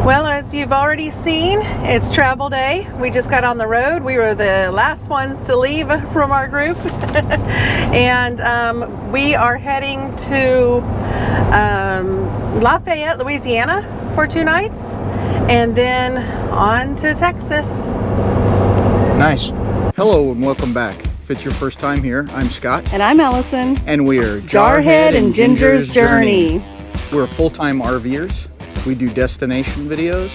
Well, as you've already seen, it's travel day. We just got on the road. We were the last ones to leave from our group. And we are heading to Lafayette, Louisiana for 2 nights, and then on to Texas. Nice. Hello and welcome back. If it's your first time here, I'm Scott. And I'm Allison. And we're Jarhead and Ginger's Journey. We're full-time RVers. We do destination videos,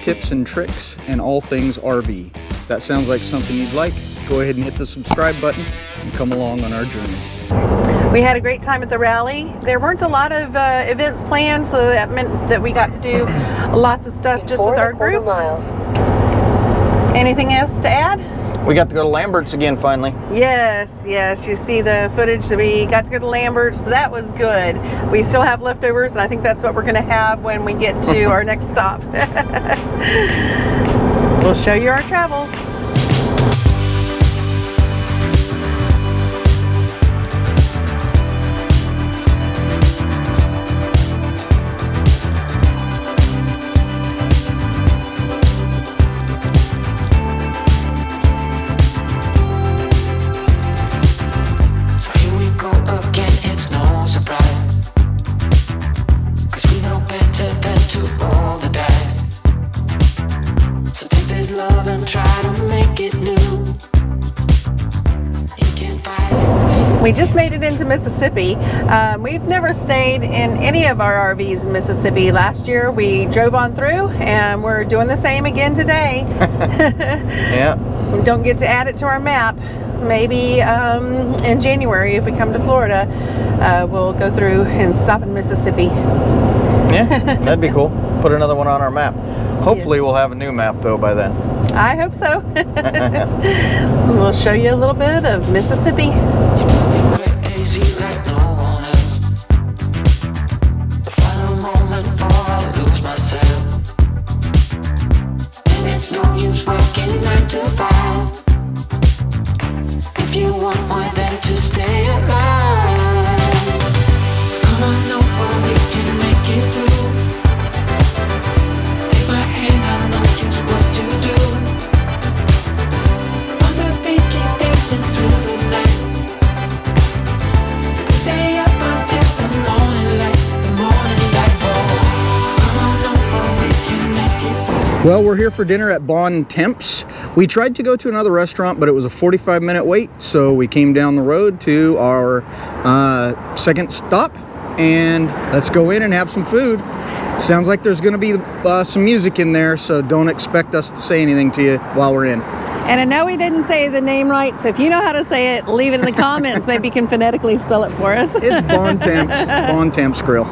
tips and tricks, and all things RV. If that sounds like something you'd like, go ahead and hit the subscribe button and come along on our journeys. We had a great time at the rally. There weren't a lot of events planned, so that meant that we got to do lots of stuff just with our group. Anything else to add? We got to go to Lambert's again finally. Yes, you see the footage that we got to go to Lambert's. That was good. We still have leftovers, and I think that's what we're going to have when we get to our next stop. We'll show you our travels. We just made it into Mississippi. We've never stayed in any of our RVs in Mississippi. Last year we drove on through, and we're doing the same again today. Yeah. We don't get to add it to our map. Maybe in January, if we come to Florida, we'll go through and stop in Mississippi. Yeah, that'd be cool. Put another one on our map. Hopefully we'll have a new map though by then. I hope so. We'll show you a little bit of Mississippi. Like no one else. The final moment before I lose myself. And it's no use working 9 to 5 if you want more than to stay alive. So come on over, we can make it through. Take my hand, I know just what to do. On the beat, keep dancing through the night. Stay up until the morning light, so come on over, we can make it through. Well, we're here for dinner at Bon Temps. We tried to go to another restaurant, but it was a 45-minute wait, so we came down the road to our second stop, and let's go in and have some food. Sounds like there's going to be some music in there, so don't expect us to say anything to you while we're in. And I know we didn't say the name right, so if you know how to say it, leave it in the comments. Maybe you can phonetically spell it for us. It's Bon Temps. It's Bon Temps Grill.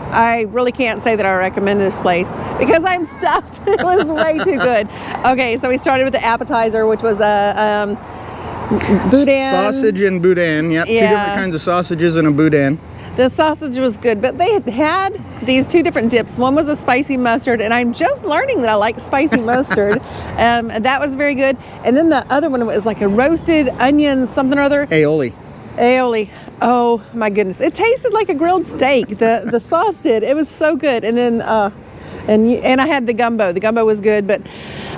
I really can't say that I recommend this place because I'm stuffed. It was way too good. Okay, so we started with the appetizer, which was a boudin. Sausage and boudin. Yep, Yeah. 2 different kinds of sausages and a boudin. The sausage was good, but they had these 2 different dips. One was a spicy mustard, and I'm just learning that I like spicy mustard. That was very good. And then the other one was like a roasted onion something or other. Aioli. Aioli. Oh my goodness. It tasted like a grilled steak. The sauce did. It was so good. And then and I had the gumbo. The gumbo was good, but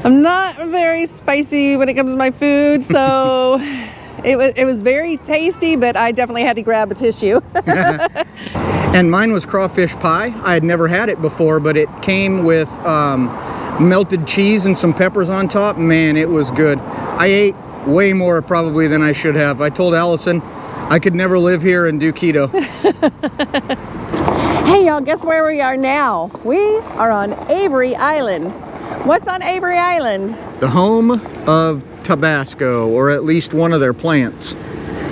I'm not very spicy when it comes to my food, so it was very tasty, but I definitely had to grab a tissue. And mine was crawfish pie. I had never had it before, but it came with melted cheese and some peppers on top. Man, it was good. I ate way more probably than I should have. I told Allison I could never live here and do keto. Hey y'all, guess where we are now? We are on Avery Island. What's on Avery Island? The home of Tabasco, or at least one of their plants.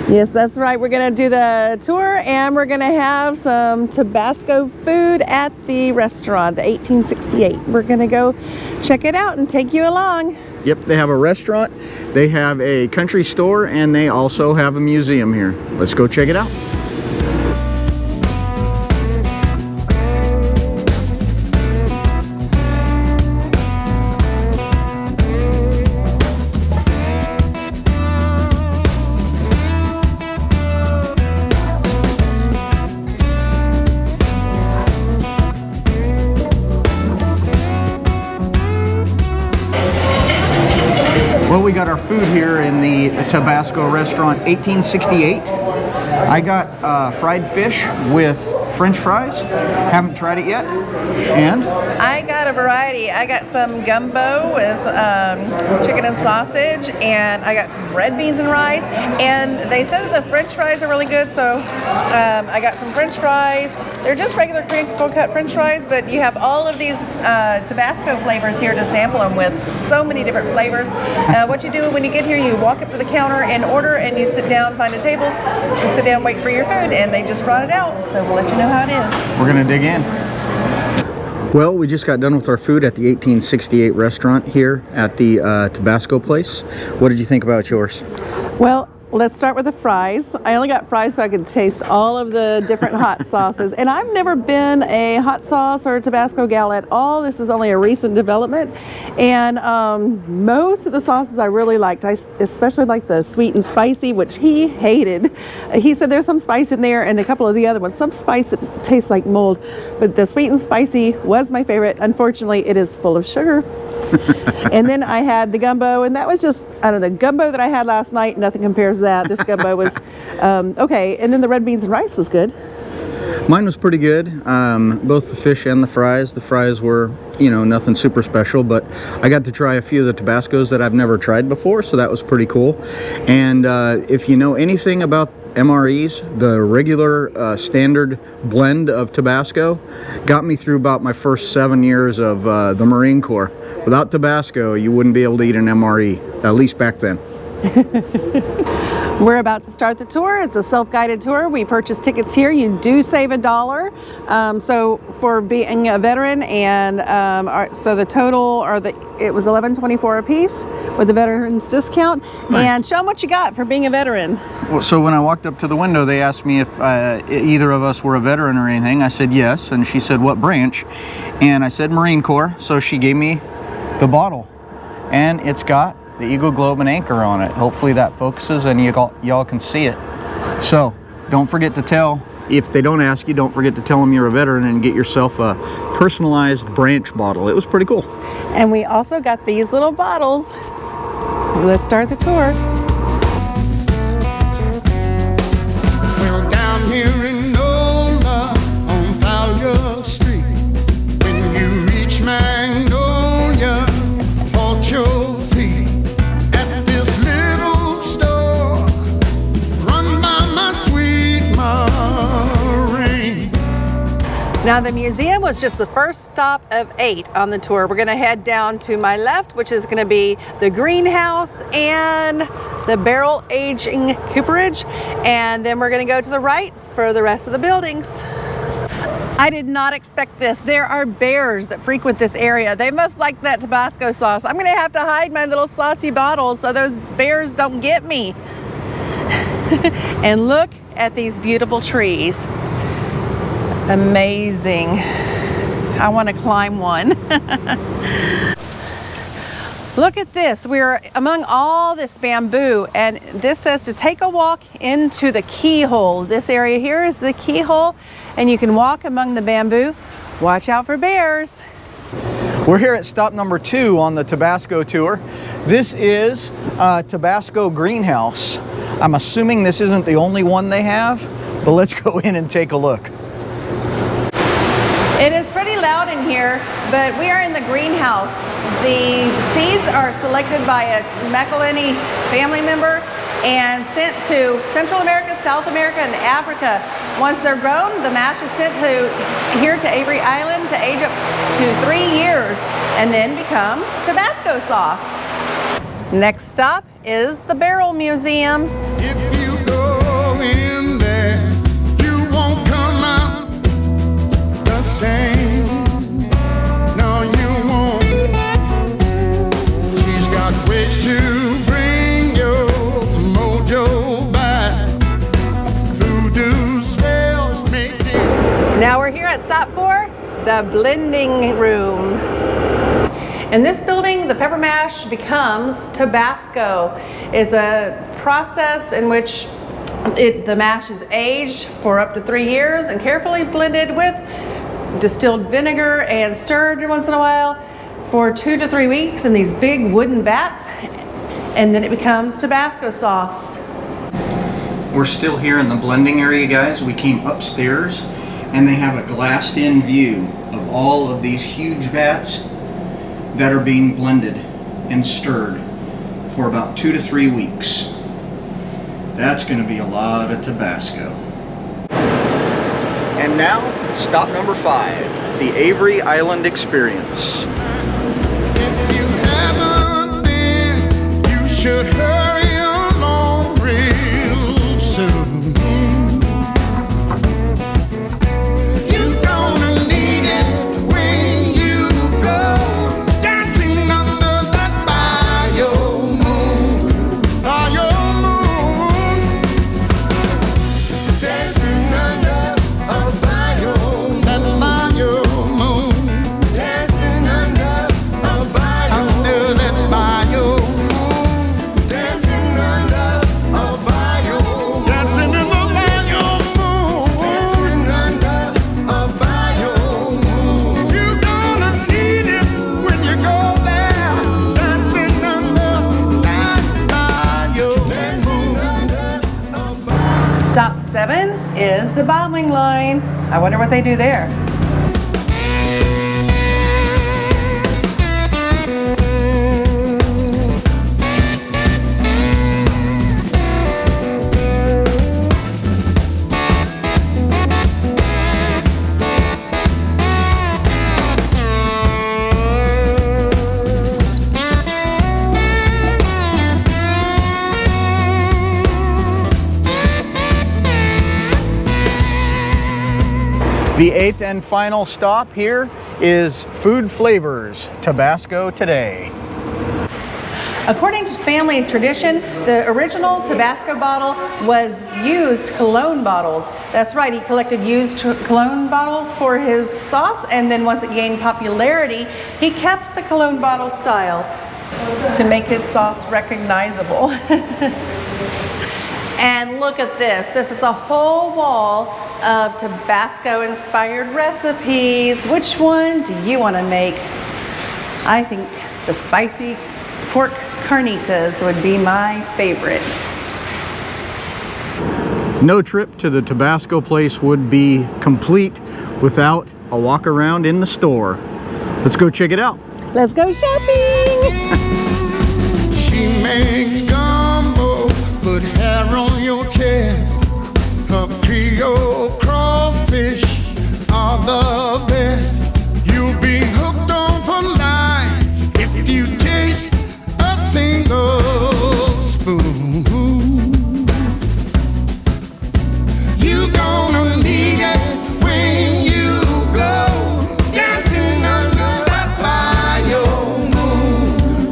Yes, that's right. We're going to do the tour, and we're going to have some Tabasco food at the restaurant, the 1868. We're going to go check it out and take you along. Yep, they have a restaurant, they have a country store, and they also have a museum here. Let's go check it out. we got our food here in the Tabasco restaurant 1868. I got fried fish with French fries. Haven't tried it yet. And I got a variety. I got some gumbo with chicken and sausage, and I got some red beans and rice. And they said that the French fries are really good, so I got some French fries. They're just regular crinkle cut French fries, but you have all of these Tabasco flavors here to sample them with. So many different flavors. What you do when you get here, you walk up to the counter and order, and you sit down, find a table, and sit down, wait for your food, and they just brought it out. So we'll let you know how it is. we're gonna dig in. Well, we just got done with our food at the 1868 restaurant here at the Tabasco place. What did you think about yours? Well, let's start with the fries. I only got fries so I could taste all of the different hot sauces. And I've never been a hot sauce or a Tabasco gal at all. This is only a recent development. And most of the sauces I really liked. I especially liked the sweet and spicy, which he hated. He said there's some spice in there and a couple of the other ones. Some spice that tastes like mold. But the sweet and spicy was my favorite. Unfortunately, it is full of sugar. And then I had the gumbo, and that was just, I don't know, the gumbo that I had last night, nothing compares to that. This gumbo was okay. And then the red beans and rice was good. Mine was pretty good. Both the fish and the fries. The fries were, you know, nothing super special, but I got to try a few of the Tabascos that I've never tried before, so that was pretty cool. And if you know anything about MREs, the regular standard blend of Tabasco got me through about my first 7 years of the Marine Corps. Without Tabasco, you wouldn't be able to eat an MRE, at least back then. We're about to start the tour. It's a self-guided tour. We purchased tickets here. You do save $1. So for being a veteran, and so the total, it was $11.24 a piece with the veterans discount. Nice. And show them what you got for being a veteran. Well, so when I walked up to the window, they asked me if either of us were a veteran or anything. I said yes, and she said what branch, and I said Marine Corps. So she gave me the bottle, and it's got the Eagle Globe and Anchor on it. Hopefully that focuses and y'all can see it. So don't forget to tell, if they don't ask you, don't forget to tell them you're a veteran and get yourself a personalized branch bottle. It was pretty cool. And we also got these little bottles. Let's start the tour. Well, down here in Nola on Fowler Street, when you reach Magnolia, halt your feet at this little store run by my sweet Maureen. Now the museum was just the first stop of 8 on the tour. We're gonna head down to my left, which is gonna be the greenhouse and the barrel aging cooperage. And then we're gonna go to the right for the rest of the buildings. I did not expect this. There are bears that frequent this area. They must like that Tabasco sauce. I'm gonna have to hide my little saucy bottles so those bears don't get me. And look at these beautiful trees. Amazing. I want to climb one. Look at this. We're among all this bamboo, and this says to take a walk into the keyhole. This area here is the keyhole, and you can walk among the bamboo. Watch out for bears. We're here at stop number 2 on the Tabasco tour. This is Tabasco Greenhouse. I'm assuming this isn't the only one they have, but let's go in and take a look. It is pretty loud in here, but we are in the greenhouse. The seeds are selected by a McElhenney family member and sent to Central America, South America, and Africa. Once they're grown, the mash is sent here to Avery Island to age up to 3 years and then become Tabasco sauce. Next stop is the Barrel Museum. If you go in there, you won't come out the same. No, you won't. She's got ways to bring your mojo back. Voodoo spells making. Now we're here at stop 4, the blending room. In this building, the pepper mash becomes Tabasco. It's a process in which the mash is aged for up to 3 years and carefully blended with distilled vinegar and stirred once in a while for 2 to 3 weeks in these big wooden vats. and then it becomes Tabasco sauce. We're still here in the blending area, guys. We came upstairs and they have a glassed-in view of all of these huge vats that are being blended and stirred for about 2 to 3 weeks. That's going to be a lot of Tabasco. And now, stop number 5, the Avery Island Experience. If you haven't been, you should hurry along real soon. You're gonna need it when you go dancing under that bio moon. Bio moon. Dancing under a bio moon. That bio moon. Dancing under a bio moon. Under that bio moon. Dancing under a bio moon. Dancing in the bio moon. Dancing under a bio moon. You're gonna need it when you go there. Dancing under that bio moon. Dancing under a bio. Stop 7 is the bottling line. I wonder what they do there. The 8th and final stop here is Food Flavors, Tabasco Today. According to family tradition, the original Tabasco bottle was used cologne bottles. That's right, he collected used cologne bottles for his sauce, and then once it gained popularity, he kept the cologne bottle style to make his sauce recognizable. And look at this. This is a whole wall of Tabasco-inspired recipes. Which one do you want to make? I think the spicy pork carnitas would be my favorite. No trip to the Tabasco place would be complete without a walk around in the store. Let's go check it out. Let's go shopping! She makes gumbo, put hair on your chest. Her Creole crawfish are the best. You'll be hooked on for life if you taste a single spoon. You're gonna need it when you go dancing under that bio moon.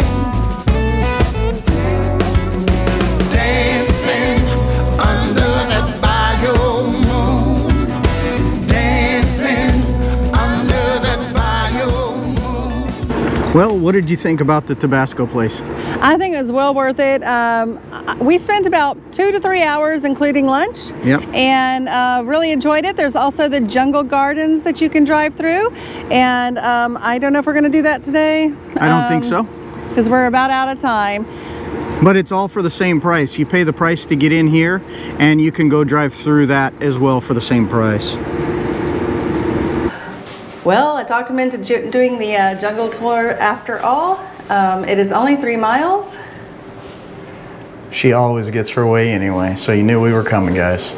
Dancing under that bio moon. Dancing under that bio moon. Well, what did you think about the Tabasco place? I think it was well worth it. We spent about 2 to 3 hours, including lunch. Yep. And really enjoyed it. There's also the jungle gardens that you can drive through. And I don't know if we're going to do that today. I don't think so. Because we're about out of time. But it's all for the same price. You pay the price to get in here, and you can go drive through that as well for the same price. Well, I talked him into doing the jungle tour after all. It is only 3 miles. She always gets her way anyway, so you knew we were coming, guys.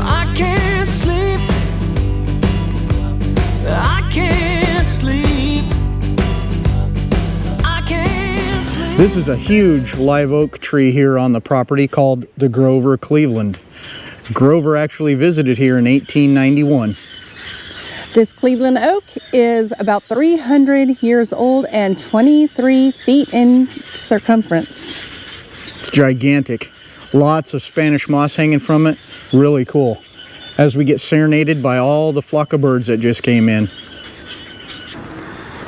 I can't sleep. I can't sleep. I can't sleep. This is a huge live oak tree here on the property called the Grover Cleveland. Grover actually visited here in 1891. This Cleveland oak is about 300 years old and 23 feet in circumference. It's gigantic. Lots of Spanish moss hanging from it. Really cool. As we get serenaded by all the flock of birds that just came in.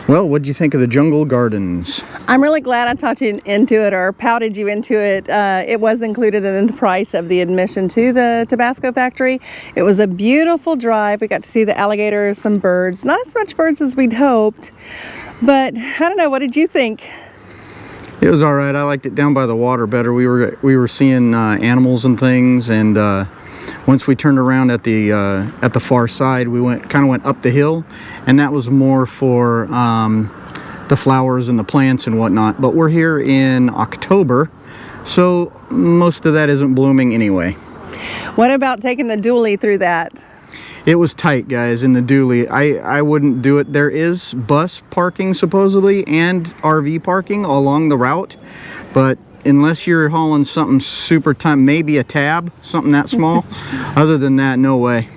Well, what'd you think of the jungle gardens? I'm really glad I talked you into it or pouted you into it. It was included in the price of the admission to the Tabasco Factory. It was a beautiful drive. We got to see the alligators, some birds. Not as much birds as we'd hoped, but I don't know. What did you think? It was all right. I liked it down by the water better. We were seeing animals and things, and once we turned around at the far side, we kind of went up the hill, and that was more for the flowers and the plants and whatnot. But we're here in October, so most of that isn't blooming anyway. What about taking the dually through that? It was tight, guys, in the dually. I wouldn't do it. There is bus parking supposedly and RV parking along the route, but unless you're hauling something super tight, maybe a tab, something that small. Other than that, no way.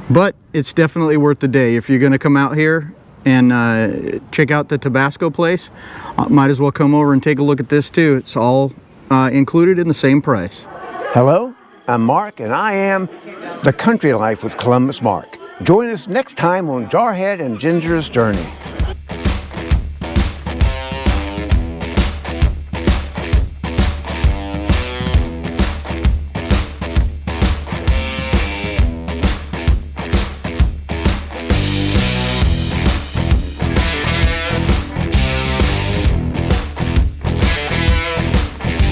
But it's definitely worth the day. If you're going to come out here and check out the Tabasco place, might as well come over and take a look at this too. It's all included in the same price. Hello, I'm Mark, and I am the Country Life with Columbus Mark. Join us next time on Jarhead and Ginger's Journey.